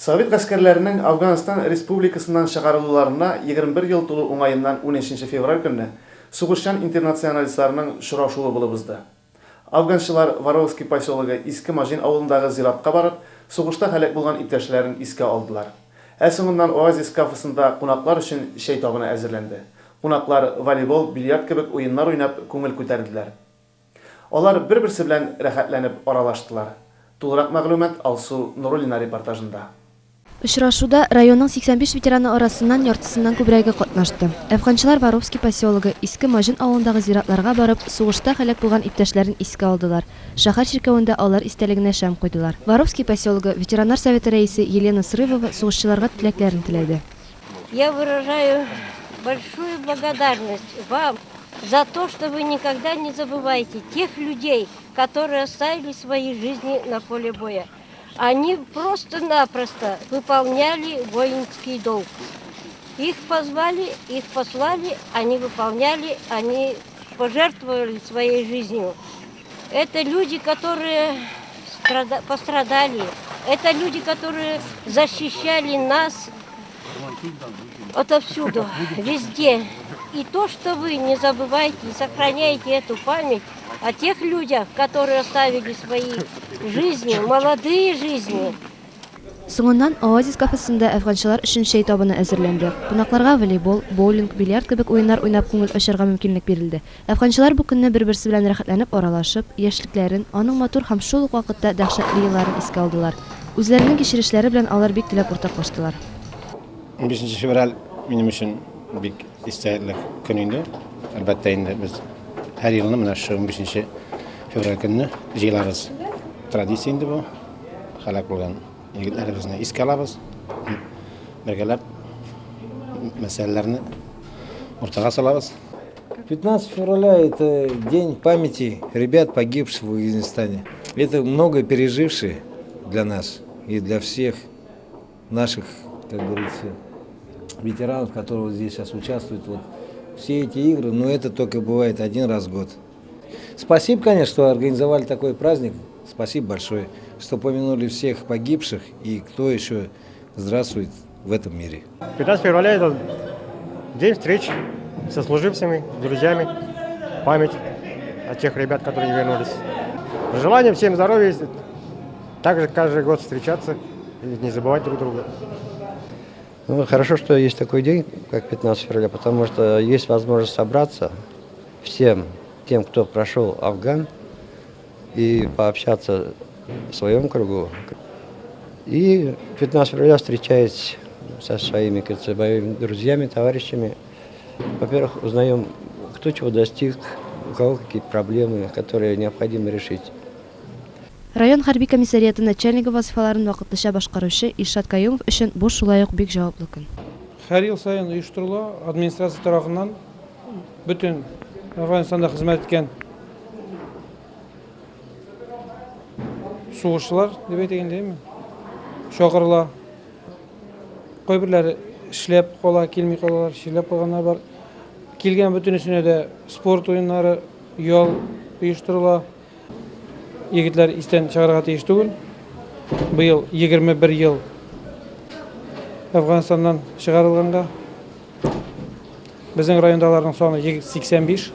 Совет гаскәрләренең Афганистан Республикасыннан чыгарылуларына 21 ел тулу уңаеннан 13 февраль көнне сугышчан интернационалистларның шурашуы булып узды. Афганчылар Воровский поселогы Иске Мажин авылындагы зиратка барып, сугышта һәлак булган иптәшләрен искә алдылар. Соңыннан Оазис кафесында кунаклар өчен чәй табыны әзерләнде. Кунаклар волейбол, бильярд кебек уеннар уйнап күңел күтәрделәр. Алар бер-берсе белән рәхәтләнеп аралаштылар. Тулырак мәгълүмат Алсу Нуруллина репортажында. Очрашуда районның 85 ветераны арасыннан яртысыннан күбрәге катнашты. Афганчылар Воровский поселогы Иске Мажин авылындагы зиратларга барып, сугышта һәлак булган иптәшләрен искә алдылар. Шәһәр чиркәвендә алар истәлегенә шәм куйдылар. Воровский поселогы ветераннар советы рәисе Елена Срывова сугышчыларга теләкләрен теләде. Я выражаю большую благодарность вам за то, что вы никогда не забываете тех людей, которые оставили свои жизни на поле боя. Они просто-напросто выполняли воинский долг. Их позвали, их послали, они выполняли, они пожертвовали своей жизнью. Это люди, которые пострадали. Это люди, которые защищали нас отовсюду, везде. И то, что вы не забываете и сохраняете эту память о тех людях, которые оставили свои жизни, молодые жизни. Соңыннан Оазис кафесында афганчылар өчен чәй табыны әзерләнде. Кунакларга волейбол, боулинг, бильярд кебек уеннар уйнап күңел ачарга мөмкинлек бирелде. Афганчылар бу көнне бер-берсе белән рәхәтләнеп аралашып, яшьлекләрен, аның матур һәм шул ук вакытта дәһшәтле елларын искә алдылар. Үзләренең кичерешләре белән алар бик теләп уртаклаштылар. 15 февраль минем өчен бик истәлекле көн инде. Әлбәттә инде без һәр елны менә 15 февраль көнне җыелабыз. Традиция инде бу. Һәлак булган егетләребезне искә алабыз. Бергәләп мәсьәләләрне уртага салабыз. 15 февраля – это день памяти ребят, погибших в Афганистане. Это много пережившие для нас и для всех наших, как говорится, ветеранов, которые здесь сейчас участвуют. Вот все эти игры, но это только бывает один раз в год. Спасибо, конечно, что организовали такой праздник. Спасибо большое, что помянули всех погибших и кто еще здравствует в этом мире. 15 февраля – это день встреч со служивцами, друзьями, память о тех ребят, которые не вернулись. Желание всем здоровья, также каждый год встречаться и не забывать друг друга. Ну, хорошо, что есть такой день, как 15 февраля, потому что есть возможность собраться всем тем, кто прошел Афган, и пообщаться в своем кругу. И 15 февраля встречаясь со своими боевыми друзьями, товарищами, во-первых, узнаем, кто чего достиг, у кого какие проблемы, которые необходимо решить. Район хәрби комиссарияты начальнигы вазифаларын вакытлыча башкаручы Ишат Каюмов өчен бу шулай ук бик җаваплы көн. Һәр ел сайын оештырыла администрация тарафыннан бөтен Афганистанда хезмәт иткән сугышчылар дип әйтгәндәме? Чакырыла. Кайберләре эшләп кала, килми калалар, эшләп калганнар бар. Килгән бөтенесенә дә спорт уеннары, ял оештырыла. Егетләр истән чыгарга тиеш түгел. Быел 21 ел Афганистаннан чыгарылганга. Безнең райондаларның саны 85.